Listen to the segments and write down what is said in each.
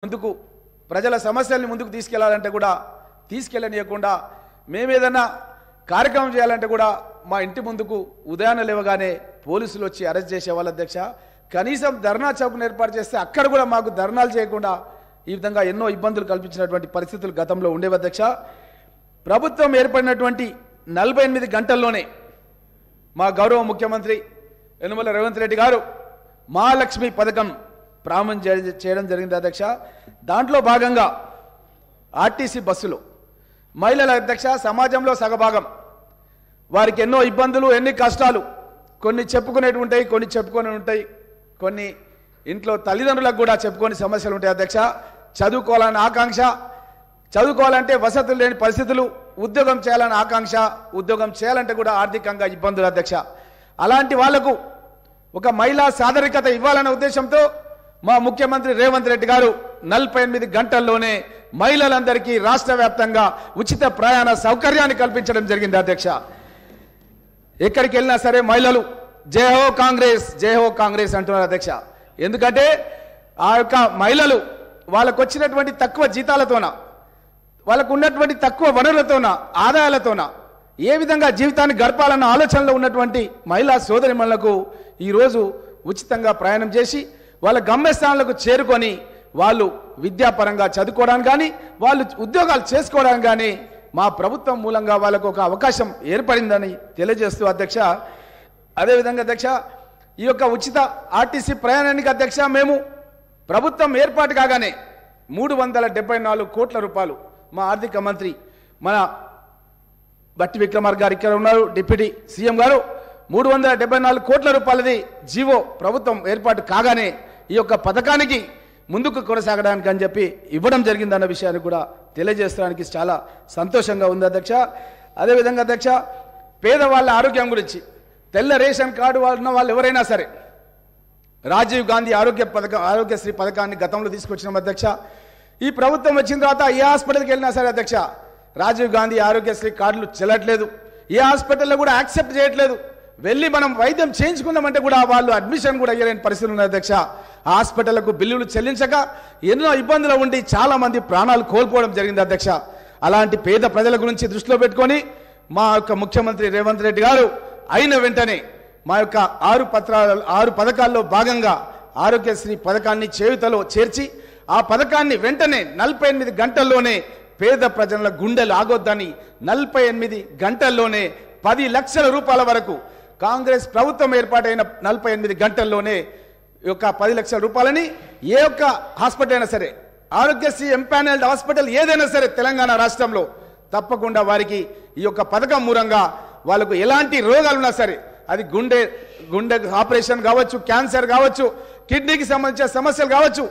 ముందుకు ప్రజల సమస్యల్ని ముందుకు తీసుకెళ్లాలంటే కూడా తీసుకెళ్ళనియకుండా మేము ఏదైనా కార్యక్రమం చేయాలంటే కూడా మా ఇంటి ముందుకు ఉదయాన్నే లేవగానే పోలీసులు వచ్చి అరెస్ట్ చేసేవాళ్ళు అధ్యక్ష. కనీసం ధర్నా చౌక్ను ఏర్పాటు చేస్తే అక్కడ కూడా మాకు ధర్నాలు చేయకుండా ఈ విధంగా ఎన్నో ఇబ్బందులు కల్పించినటువంటి పరిస్థితులు గతంలో ఉండేవి అధ్యక్ష. ప్రభుత్వం ఏర్పడినటువంటి 48 గంటల్లోనే మా గౌరవ ముఖ్యమంత్రి యనమల రేవంత్ రెడ్డి గారు మహాలక్ష్మి పథకం ప్రారంభం చేయడం జరిగింది అధ్యక్ష. దాంట్లో భాగంగా ఆర్టీసీ బస్సులు మహిళల అధ్యక్ష సమాజంలో సగభాగం, వారికి ఎన్నో ఇబ్బందులు ఎన్ని కష్టాలు, కొన్ని చెప్పుకునేవి ఉంటాయి, కొన్ని చెప్పుకొని ఉంటాయి, కొన్ని ఇంట్లో తల్లిదండ్రులకు కూడా చెప్పుకొని సమస్యలు ఉంటాయి అధ్యక్ష. చదువుకోవాలని ఆకాంక్ష, చదువుకోవాలంటే వసతులు లేని పరిస్థితులు, ఉద్యోగం చేయాలని ఆకాంక్ష, ఉద్యోగం చేయాలంటే కూడా ఆర్థికంగా ఇబ్బందులు అధ్యక్ష. అలాంటి వాళ్లకు ఒక మహిళా సాదరికత ఇవ్వాలనే ఉద్దేశంతో మా ముఖ్యమంత్రి రేవంత్ రెడ్డి గారు 48 గంటల్లోనే మహిళలందరికీ రాష్ట్ర వ్యాప్తంగా ఉచిత ప్రయాణ సౌకర్యాన్ని కల్పించడం జరిగింది అధ్యక్ష. ఎక్కడికి వెళ్ళినా సరే మహిళలు జై హో కాంగ్రెస్, జై హో కాంగ్రెస్ అంటున్నారు అధ్యక్ష. ఎందుకంటే ఆ యొక్క మహిళలు వాళ్ళకు వచ్చినటువంటి తక్కువ జీతాలతోన, వాళ్ళకు ఉన్నటువంటి తక్కువ వనరులతోన, ఆదాయాలతోన ఏ విధంగా జీవితాన్ని గడపాలన్న ఆలోచనలో ఉన్నటువంటి మహిళా సోదరిమణులకు ఈరోజు ఉచితంగా ప్రయాణం చేసి వాళ్ళ గమ్యస్థానాలకు చేరుకొని వాళ్ళు విద్యాపరంగా చదువుకోవడానికి కానీ వాళ్ళు ఉద్యోగాలు చేసుకోవడానికి కానీ మా ప్రభుత్వం మూలంగా వాళ్ళకు ఒక అవకాశం ఏర్పడిందని తెలియజేస్తూ అధ్యక్ష. అదేవిధంగా అధ్యక్ష ఈ యొక్క ఉచిత ఆర్టీసీ ప్రయాణానికి అధ్యక్ష మేము ప్రభుత్వం ఏర్పాటు కాగానే 374 కోట్ల రూపాయలు మా ఆర్థిక మంత్రి మన బట్టి విక్రమార్క గారు ఇక్కడ ఉన్నారు, డిప్యూటీ సీఎం గారు, 374 కోట్ల రూపాయలది జీవో ప్రభుత్వం ఏర్పాటు కాగానే ఈ యొక్క పథకానికి ముందుకు కొనసాగడానికి అని చెప్పి ఇవ్వడం జరిగిందన్న విషయాన్ని కూడా తెలియజేయడానికి చాలా సంతోషంగా ఉంది అధ్యక్ష. అదేవిధంగా అధ్యక్ష పేదవాళ్ళ ఆరోగ్యం గురించి తెల్ల రేషన్ కార్డు ఉన్న వాళ్ళు ఎవరైనా సరే రాజీవ్ గాంధీ ఆరోగ్యశ్రీ పథకాన్ని గతంలో తీసుకొచ్చినాం అధ్యక్ష. ఈ ప్రభుత్వం వచ్చిన తర్వాత ఏ హాస్పిటల్కి వెళ్ళినా సరే అధ్యక్ష రాజీవ్ గాంధీ ఆరోగ్యశ్రీ కార్డులు చెల్లట్లేదు, ఏ హాస్పిటల్లో కూడా యాక్సెప్ట్ చేయట్లేదు. వెళ్ళి మనం వైద్యం చేయించుకుందామంటే కూడా వాళ్ళు అడ్మిషన్ కూడా ఇవ్వలేని పరిస్థితులు ఉన్నాయి అధ్యక్ష. హాస్పిటళ్లకు బిల్లులు చెల్లించక ఎన్నో ఇబ్బందులు ఉండి చాలా మంది ప్రాణాలు కోల్పోవడం జరిగింది అధ్యక్ష. అలాంటి పేద ప్రజల గురించి దృష్టిలో పెట్టుకొని మా యొక్క ముఖ్యమంత్రి రేవంత్ రెడ్డి గారు అయిన వెంటనే మా యొక్క 6 పథకాల్లో భాగంగా ఆరోగ్యశ్రీ పథకాన్ని చేయుతలో చేర్చి ఆ పథకాన్ని వెంటనే 48 గంటల్లోనే పేద ప్రజల గుండెలు ఆగొద్దని 48 గంటల్లోనే 10 లక్షల రూపాయల వరకు కాంగ్రెస్ ప్రభుత్వం ఏర్పాటైన 48 గంటల్లోనే ఈ యొక్క 10 లక్షల రూపాయలని ఏ ఒక్క హాస్పిటల్ అయినా సరే ఆరోగ్యశ్రీ ఎంపానల్డ్ హాస్పిటల్ ఏదైనా సరే తెలంగాణ రాష్ట్రంలో తప్పకుండా వారికి ఈ యొక్క పథకం మూలంగా వాళ్ళకు ఎలాంటి రోగాలున్నా సరే అది గుండె ఆపరేషన్ కావచ్చు, క్యాన్సర్ కావచ్చు, కిడ్నీకి సంబంధించిన సమస్యలు కావచ్చు,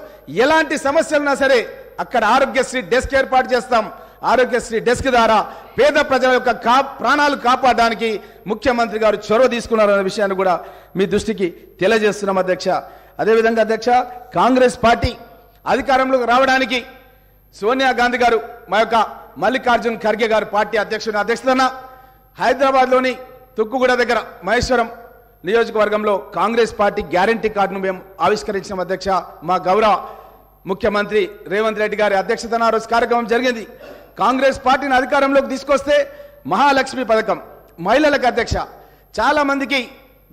ఎలాంటి సమస్యలున్నా సరే అక్కడ ఆరోగ్యశ్రీ డెస్క్ ఏర్పాటు చేస్తాం. ఆరోగ్యశ్రీ డెస్క్ ద్వారా పేద ప్రజల యొక్క ప్రాణాలు కాపాడడానికి ముఖ్యమంత్రి గారు చొరవ తీసుకున్నారనే విషయాన్ని కూడా మీ దృష్టికి తెలియజేస్తున్నాం అధ్యక్ష. అదేవిధంగా అధ్యక్ష కాంగ్రెస్ పార్టీ అధికారంలోకి రావడానికి సోనియా గాంధీ గారు మా యొక్క మల్లికార్జున్ ఖర్గే గారు పార్టీ అధ్యక్షతన హైదరాబాద్లోని తుక్కుగూడ దగ్గర మహేశ్వరం నియోజకవర్గంలో కాంగ్రెస్ పార్టీ గ్యారంటీ కార్డును మేము ఆవిష్కరించిన అధ్యక్ష. మా గౌరవ ముఖ్యమంత్రి రేవంత్ రెడ్డి గారి అధ్యక్షతన ఆ రోజు కార్యక్రమం జరిగింది. కాంగ్రెస్ పార్టీని అధికారంలోకి తీసుకొస్తే మహాలక్ష్మి పథకం మహిళలకు అధ్యక్ష చాలా మందికి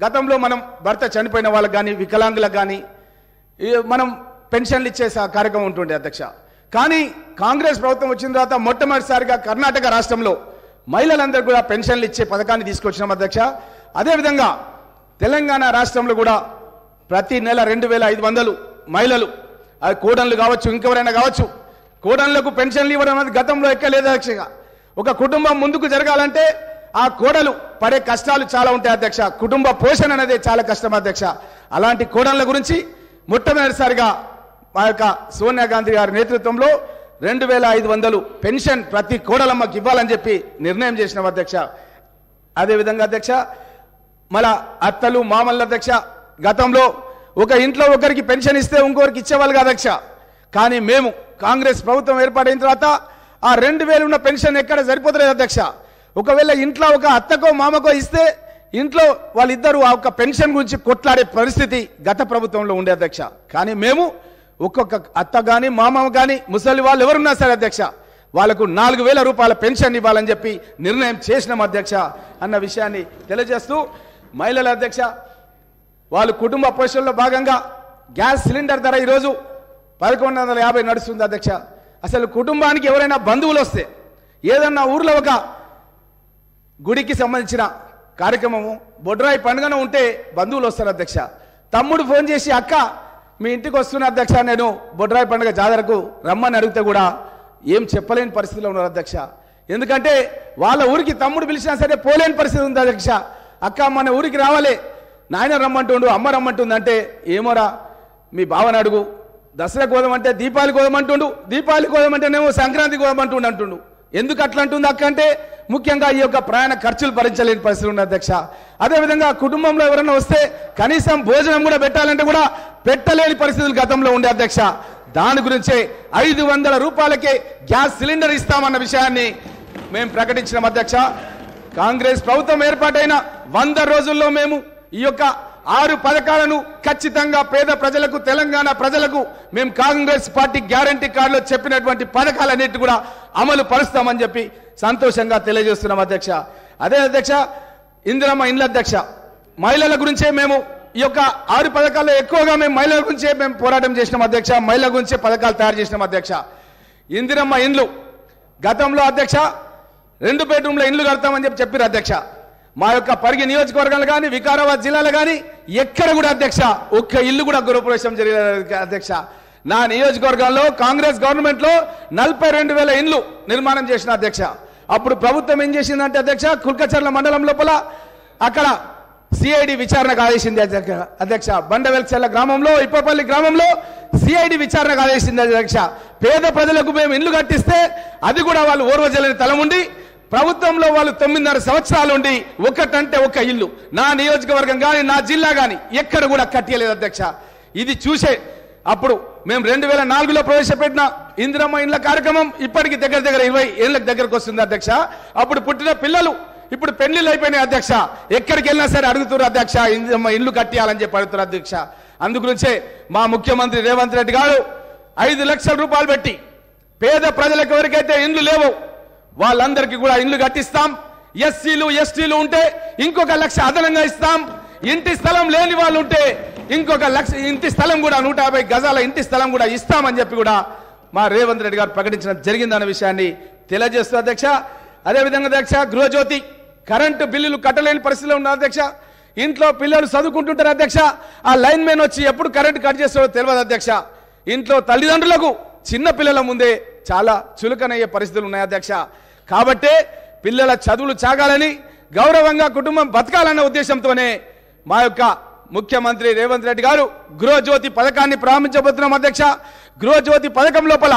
గతంలో మనం భర్త చనిపోయిన వాళ్ళకి కానీ వికలాంగులకు కానీ మనం పెన్షన్లు ఇచ్చే కార్యక్రమం ఉంటుండే అధ్యక్ష. కానీ కాంగ్రెస్ ప్రభుత్వం వచ్చిన తర్వాత మొట్టమొదటిసారిగా కర్ణాటక రాష్ట్రంలో మహిళలందరూ కూడా పెన్షన్లు ఇచ్చే పథకాన్ని తీసుకొచ్చినాం అధ్యక్ష. అదేవిధంగా తెలంగాణ రాష్ట్రంలో కూడా ప్రతి నెల 2500 మహిళలు అది కోడన్లు కావచ్చు, ఇంకెవరైనా కావచ్చు, కోడన్లకు పెన్షన్లు ఇవ్వడం అనేది గతంలో ఎక్కలేదు అధ్యక్ష. ఒక కుటుంబం ముందుకు జరగాలంటే ఆ కోడలు పడే కష్టాలు చాలా ఉంటాయి అధ్యక్ష. కుటుంబ పోషణ అనేది చాలా కష్టం అధ్యక్ష. అలాంటి కోడన్ల గురించి మొట్టమొదటిసారిగా మా యొక్క సోనియా గాంధీ గారి నేతృత్వంలో 2500 పెన్షన్ ప్రతి కోడలమ్మకి ఇవ్వాలని చెప్పి నిర్ణయం చేసిన అధ్యక్ష. అదేవిధంగా అధ్యక్ష మళ్ళా అత్తలు మామల్ల అధ్యక్ష గతంలో ఒక ఇంట్లో ఒకరికి పెన్షన్ ఇస్తే ఇంకొకరికి ఇచ్చేవాళ్ళు కాదు అధ్యక్ష. కానీ మేము కాంగ్రెస్ ప్రభుత్వం ఏర్పాటైన తర్వాత ఆ 2000 ఉన్న పెన్షన్ ఎక్కడ సరిపోతలేదు అధ్యక్ష. ఒకవేళ ఇంట్లో ఒక అత్తకో మామకో ఇస్తే ఇంట్లో వాళ్ళిద్దరూ ఆ ఒక పెన్షన్ గురించి కొట్లాడే పరిస్థితి గత ప్రభుత్వంలో ఉండే అధ్యక్ష. కానీ మేము ఒక్కొక్క అత్త కానీ మామ కానీ ముసలి వాళ్ళు ఎవరున్నా సరే అధ్యక్ష వాళ్ళకు 4,000 రూపాయల పెన్షన్ ఇవ్వాలని చెప్పి నిర్ణయం చేసినాం అధ్యక్ష అన్న విషయాన్ని తెలియజేస్తూ మహిళల అధ్యక్ష వాళ్ళు కుటుంబ పోషణలో భాగంగా గ్యాస్ సిలిండర్ ధర ఈరోజు 1150 నడుస్తుంది అధ్యక్ష. అసలు కుటుంబానికి ఎవరైనా బంధువులు వస్తే ఏదన్నా ఊర్లో ఒక గుడికి సంబంధించిన కార్యక్రమము బొడ్రాయి పండుగన ఉంటే బంధువులు వస్తారు అధ్యక్ష. తమ్ముడు ఫోన్ చేసి అక్క మీ ఇంటికి వస్తున్న అధ్యక్ష నేను బొడ్రాయి పండుగ జాతరకు రమ్మని అడిగితే కూడా ఏం చెప్పలేని పరిస్థితిలో ఉన్నారు అధ్యక్ష. ఎందుకంటే వాళ్ళ ఊరికి తమ్ముడు పిలిచినా సరే పోలేని పరిస్థితి ఉంది అధ్యక్ష. అక్క మన ఊరికి రావాలి నాయన రమ్మంటుండు అమ్మ రమ్మంటుంది అంటే ఏమోరా మీ బావని అడుగు దసరా కోదమంటే దీపావళి కోదమంటుండు దీపావళి కోదమంటేనేమో సంక్రాంతి కోదమంటుండు అంటుండు. ఎందుకు అట్లా అంటుంది అక్క అంటే ముఖ్యంగా ఈ యొక్క ప్రయాణ ఖర్చులు భరించలేని పరిస్థితి ఉంది అధ్యక్ష. అదేవిధంగా కుటుంబంలో ఎవరైనా వస్తే కనీసం భోజనం కూడా పెట్టాలంటే కూడా పెట్టలేని పరిస్థితులు గతంలో ఉండే అధ్యక్ష. దాని గురించే 500 రూపాయలకే గ్యాస్ సిలిండర్ ఇస్తామన్న విషయాన్ని మేము ప్రకటించిన అధ్యక్ష. కాంగ్రెస్ ప్రభుత్వం ఏర్పాటైన 100 రోజుల్లో మేము ఈ యొక్క 6 పథకాలను ఖచ్చితంగా పేద ప్రజలకు తెలంగాణ ప్రజలకు మేము కాంగ్రెస్ పార్టీ గ్యారంటీ కార్డులో చెప్పినటువంటి పథకాలన్నిటి కూడా అమలు పరుస్తామని చెప్పి సంతోషంగా తెలియజేస్తున్నాం అధ్యక్ష. అదే అధ్యక్ష ఇందిరమ్మ ఇండ్ల అధ్యక్ష మహిళల గురించే మేము ఈ యొక్క 6 పథకాల్లో ఎక్కువగా మేము మహిళల గురించే మేము పోరాటం చేసినాం అధ్యక్ష. మహిళల గురించే పథకాలు తయారు చేసినాం అధ్యక్ష. ఇందిరమ్మ ఇండ్లు గతంలో అధ్యక్ష 2 బెడ్రూమ్ల ఇండ్లు కడతామని చెప్పారు అధ్యక్ష. మా యొక్క పరిగి నియోజకవర్గాలు కానీ వికారాబాద్ జిల్లాలో కానీ ఎక్కడ కూడా అధ్యక్ష ఒక్క ఇల్లు కూడా గృహప్రవేశం జరిగేది అధ్యక్ష. నా నియోజకవర్గంలో కాంగ్రెస్ గవర్నమెంట్ లో 42,000 ఇండ్లు నిర్మాణం చేసిన అధ్యక్ష. అప్పుడు ప్రభుత్వం ఏం చేసిందంటే అధ్యక్ష కుల్కచర్ల మండలం లోపల అక్కడ సిఐడి విచారణకు ఆదేశింది అధ్యక్ష. బండవెల్చెల్ల గ్రామంలో ఇప్పపల్లి గ్రామంలో సిఐడి విచారణకు ఆదేశింది అధ్యక్ష. పేద ప్రజలకు మేము ఇండ్లు కట్టిస్తే అది కూడా వాళ్ళు ఓర్వజలని తల ఉండి ప్రభుత్వంలో వాళ్ళు 9.5 సంవత్సరాలు ఉండి ఒకటంటే ఒక ఇల్లు నా నియోజకవర్గం కానీ నా జిల్లా కానీ ఎక్కడ కూడా కట్టలేదు అధ్యక్ష. ఇది చూసే అప్పుడు మేము 2004లో ప్రవేశపెట్టిన ఇందిరమ్మ ఇండ్ల కార్యక్రమం ఇప్పటికి దగ్గర 20 ఏళ్ళకి దగ్గరకు వస్తుంది అధ్యక్ష. అప్పుడు పుట్టిన పిల్లలు ఇప్పుడు పెళ్లిళ్ళు అయిపోయినాయి అధ్యక్ష. ఎక్కడికి వెళ్ళినా సరే అడుగుతున్నారు అధ్యక్ష ఇందిరమ్మ ఇండ్లు కట్టియాలని చెప్పి అడుగుతున్నారు అధ్యక్ష. అందుగురించే మా ముఖ్యమంత్రి రేవంత్ రెడ్డి గారు 5 లక్షల రూపాయలు పెట్టి పేద ప్రజలకు ఎవరికైతే ఇండ్లు లేవో వాళ్ళందరికీ కూడా ఇండ్లు కట్టిస్తాం. ఎస్సీలు ఎస్టీలు ఉంటే ఇంకొక 1 లక్ష అదనంగా ఇస్తాం. ఇంటి స్థలం లేని వాళ్ళు ఉంటే ఇంకొక 1 లక్ష ఇంటి స్థలం కూడా 150 గజాల ఇంటి స్థలం కూడా ఇస్తామని చెప్పి కూడా మా రేవంత్ రెడ్డి గారు ప్రకటించడం జరిగిందన్న విషయాన్ని తెలియజేస్తూ అధ్యక్ష. అదేవిధంగా అధ్యక్ష గృహజ్యోతి కరెంటు బిల్లులు కట్టలేని పరిస్థితిలో ఉన్నారు అధ్యక్ష. ఇంట్లో పిల్లలు చదువుకుంటుంటారు అధ్యక్ష. ఆ లైన్ మ్యాన్ వచ్చి ఎప్పుడు కరెంటు కట్ చేస్తారో తెలియదు అధ్యక్ష. ఇంట్లో తల్లిదండ్రులకు చిన్న పిల్లల ముందే చాలా చులకనయ్యే పరిస్థితులు ఉన్నాయి అధ్యక్ష. కాబట్టే పిల్లల చదువులు సాగాలని గౌరవంగా కుటుంబం బతకాలన్న ఉద్దేశంతోనే మా యొక్క ముఖ్యమంత్రి రేవంత్ రెడ్డి గారు గృహజ్యోతి పథకాన్ని ప్రారంభించబోతున్నాం అధ్యక్ష. గృహజ్యోతి పథకం లోపల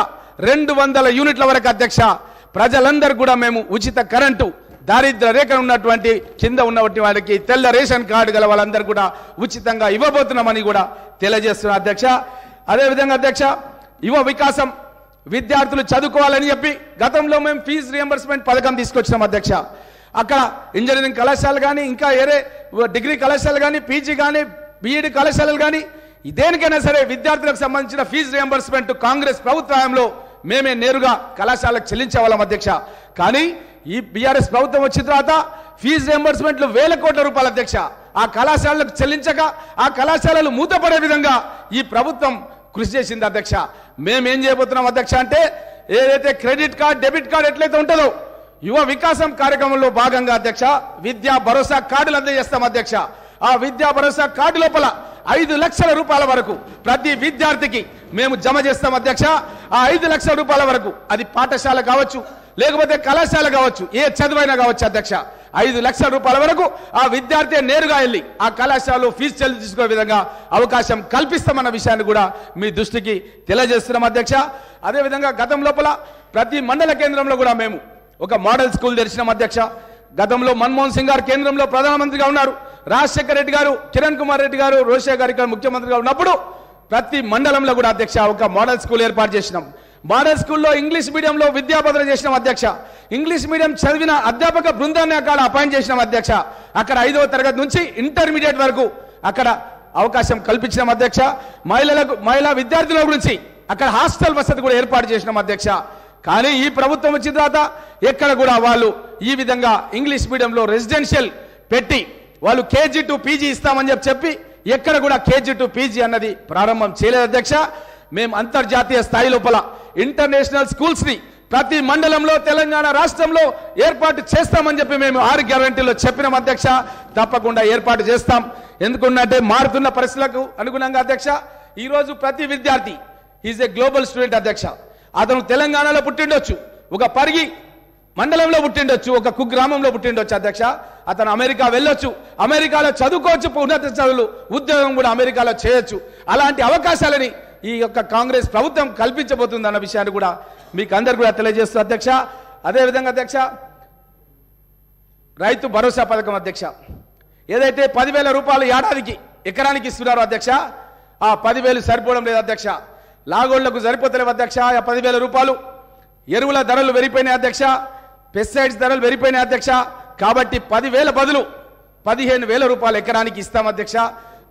200 యూనిట్ల వరకు అధ్యక్ష ప్రజలందరూ కూడా మేము ఉచిత కరెంటు దారిద్ర్య రేఖ ఉన్నటువంటి కింద ఉన్నటువంటి వాళ్ళకి తెల్ల రేషన్ కార్డు గల వాళ్ళందరూ కూడా ఉచితంగా ఇవ్వబోతున్నామని కూడా తెలియజేస్తున్నాం అధ్యక్ష. అదేవిధంగా అధ్యక్ష యువ వికాసం విద్యార్థులు చదువుకోవాలని చెప్పి గతంలో మేము ఫీజు రియంబర్స్మెంట్ పథకం తీసుకొచ్చినాం అధ్యక్ష. అక్కడ ఇంజనీరింగ్ కళాశాలలు కానీ ఇంకా ఏరే డిగ్రీ కళాశాలలు కానీ పీజీ కానీ బీఈడి కళాశాలలు కానీ దేనికైనా సరే విద్యార్థులకు సంబంధించిన ఫీజు రియంబర్స్మెంట్ కాంగ్రెస్ ప్రభుత్వంలో మేమే నేరుగా కళాశాలకు చెల్లించేవాళ్ళం అధ్యక్ష. కానీ ఈ బీఆర్ఎస్ ప్రభుత్వం వచ్చిన తర్వాత ఫీజు రియంబర్స్మెంట్లు 1,000 కోట్ల రూపాయలు అధ్యక్ష ఆ కళాశాలకు చెల్లించక ఆ కళాశాలలు మూతపడే విధంగా ఈ ప్రభుత్వం కృషి చేసింది అధ్యక్ష. మేమేం చేయబోతున్నాం అధ్యక్ష అంటే ఏదైతే క్రెడిట్ కార్డ్ డెబిట్ కార్డ్ ఎట్లయితే ఉంటుందో యువ వికాసం కార్యక్రమంలో భాగంగా అధ్యక్ష విద్యా భరోసా కార్డులు అందజేస్తాం అధ్యక్ష. ఆ విద్యా భరోసా కార్డు లోపల 5 లక్షల రూపాయల వరకు ప్రతి విద్యార్థికి మేము జమ చేస్తాం అధ్యక్ష. ఆ 5 లక్షల రూపాయల వరకు అది పాఠశాల కావచ్చు లేకపోతే కళాశాల కావచ్చు ఏ చదువైనా కావచ్చు అధ్యక్ష 5 లక్షల రూపాయల వరకు ఆ విద్యార్థి నేరుగా వెళ్ళి ఆ కళాశాలలో ఫీజు చెల్లించుకునే విధంగా అవకాశం కల్పిస్తామన్న విషయాన్ని కూడా మీ దృష్టికి తెలియజేస్తున్నాం అధ్యక్ష. అదేవిధంగా గతం లోపల ప్రతి మండల కేంద్రంలో కూడా మేము ఒక మోడల్ స్కూల్ తెరిచినాం అధ్యక్ష. గతంలో మన్మోహన్ సింగ్ గారు కేంద్రంలో ప్రధానమంత్రిగా ఉన్నారు. రాజశేఖర రెడ్డి గారు కిరణ్ కుమార్ రెడ్డి గారు రోషే గారు ఇక్కడ ముఖ్యమంత్రిగా ఉన్నప్పుడు ప్రతి మండలంలో కూడా అధ్యక్ష ఒక మోడల్ స్కూల్ ఏర్పాటు చేసినాం. మోడల్ స్కూల్లో ఇంగ్లీష్ మీడియంలో విద్యాబోధన చేసినాం అధ్యక్ష. ఇంగ్లీష్ మీడియం చదివిన అధ్యాపక బృందాన్ని అక్కడ అపాయింట్ చేసినాం అధ్యక్ష. అక్కడ 5వ తరగతి నుంచి ఇంటర్మీడియట్ వరకు అక్కడ అవకాశం కల్పించినాం అధ్యక్ష. మహిళా విద్యార్థుల గురించి అక్కడ హాస్టల్ వసతి కూడా ఏర్పాటు చేసినాం అధ్యక్ష. కానీ ఈ ప్రభుత్వం వచ్చిన తర్వాత ఎక్కడ కూడా వాళ్ళు ఈ విధంగా ఇంగ్లీష్ మీడియంలో రెసిడెన్షియల్ పెట్టి వాళ్ళు కేజీ టు పీజీ ఇస్తామని చెప్పి ఎక్కడ కూడా కేజీ టు పీజీ అన్నది ప్రారంభం చేయలేదు అధ్యక్ష. మేము అంతర్జాతీయ స్థాయి లోపల ఇంటర్నేషనల్ స్కూల్స్ ని ప్రతి మండలంలో తెలంగాణ రాష్ట్రంలో ఏర్పాటు చేస్తామని చెప్పి మేము 6 గ్యారంటీలో చెప్పినాం అధ్యక్ష. తప్పకుండా ఏర్పాటు చేస్తాం. ఎందుకంటే మారుతున్న పరిస్థితులకు అనుగుణంగా అధ్యక్ష ఈ రోజు ప్రతి విద్యార్థి ఈజ్ ఏ గ్లోబల్ స్టూడెంట్ అధ్యక్ష. అతను తెలంగాణలో పుట్టిండొచ్చు, ఒక పరిగి మండలంలో పుట్టిండొచ్చు, ఒక కుగ్రామంలో పుట్టిండొచ్చు అధ్యక్ష. అతను అమెరికా వెళ్ళొచ్చు, అమెరికాలో చదువుకోవచ్చు, ఉన్నత చదువులు ఉద్యోగం కూడా అమెరికాలో చేయొచ్చు. అలాంటి అవకాశాలని ఈ యొక్క కాంగ్రెస్ ప్రభుత్వం కల్పించబోతుంది అన్న విషయాన్ని కూడా మీకు అందరు కూడా తెలియజేస్తూ అధ్యక్ష. అదేవిధంగా అధ్యక్ష రైతు భరోసా పథకం అధ్యక్ష ఏదైతే 10,000 రూపాయలు ఏడాదికి ఎకరానికి ఇస్తున్నారో అధ్యక్ష ఆ 10,000 సరిపోవడం లేదు అధ్యక్ష. లాగోళ్లకు సరిపోతలేవు అధ్యక్ష. ఆ 10,000 రూపాయలు ఎరువుల ధరలు పెరిగిపోయినాయి అధ్యక్ష, పెస్టిసైడ్స్ ధరలు పెరిగిపోయినాయి అధ్యక్ష. కాబట్టి 10,000 బదులు 15,000 రూపాయలు ఎకరానికి ఇస్తాం అధ్యక్ష.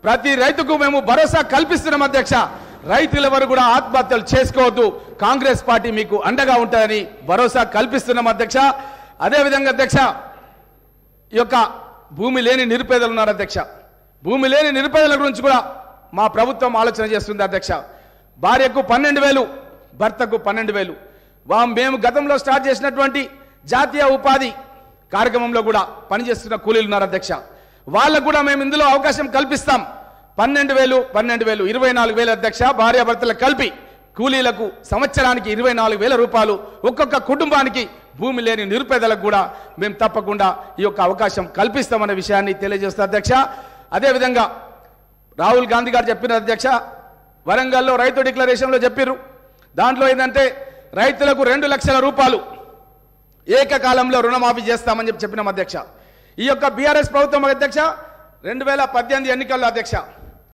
ప్రతి రైతుకు మేము భరోసా కల్పిస్తున్నాం అధ్యక్ష. రైతులెవరు కూడా ఆత్మహత్యలు చేసుకోవద్దు, కాంగ్రెస్ పార్టీ మీకు అండగా ఉంటుందని భరోసా కల్పిస్తున్నాం అధ్యక్ష. అదేవిధంగా అధ్యక్ష ఈ యొక్క భూమి లేని నిరుపేదలు ఉన్నారు అధ్యక్ష. భూమి లేని నిరుపేదల గురించి కూడా మా ప్రభుత్వం ఆలోచన చేస్తుంది అధ్యక్ష. భార్యకు 12,000, భర్తకు 12,000. మేము గతంలో స్టార్ట్ చేసినటువంటి జాతీయ ఉపాధి కార్యక్రమంలో కూడా పనిచేస్తున్న కూలీలు ఉన్నారు అధ్యక్ష. వాళ్ళకు కూడా మేము ఇందులో అవకాశం కల్పిస్తాం. 12,000, 24,000 అధ్యక్ష. భార్యాభర్తలకు కలిపి కూలీలకు సంవత్సరానికి 24,000 రూపాయలు ఒక్కొక్క కుటుంబానికి భూమి లేని నిరుపేదలకు కూడా మేము తప్పకుండా ఈ యొక్క అవకాశం కల్పిస్తామనే విషయాన్ని తెలియజేస్తాం అధ్యక్ష. అదేవిధంగా రాహుల్ గాంధీ గారు చెప్పిన అధ్యక్ష వరంగల్లో రైతు డిక్లరేషన్లో చెప్పారు. దాంట్లో ఏంటంటే రైతులకు 2 లక్షల రూపాయలు ఏకకాలంలో రుణమాఫీ చేస్తామని చెప్పినాం అధ్యక్ష. ఈ యొక్క బీఆర్ఎస్ ప్రభుత్వం అధ్యక్ష 2018 ఎన్నికల్లో అధ్యక్ష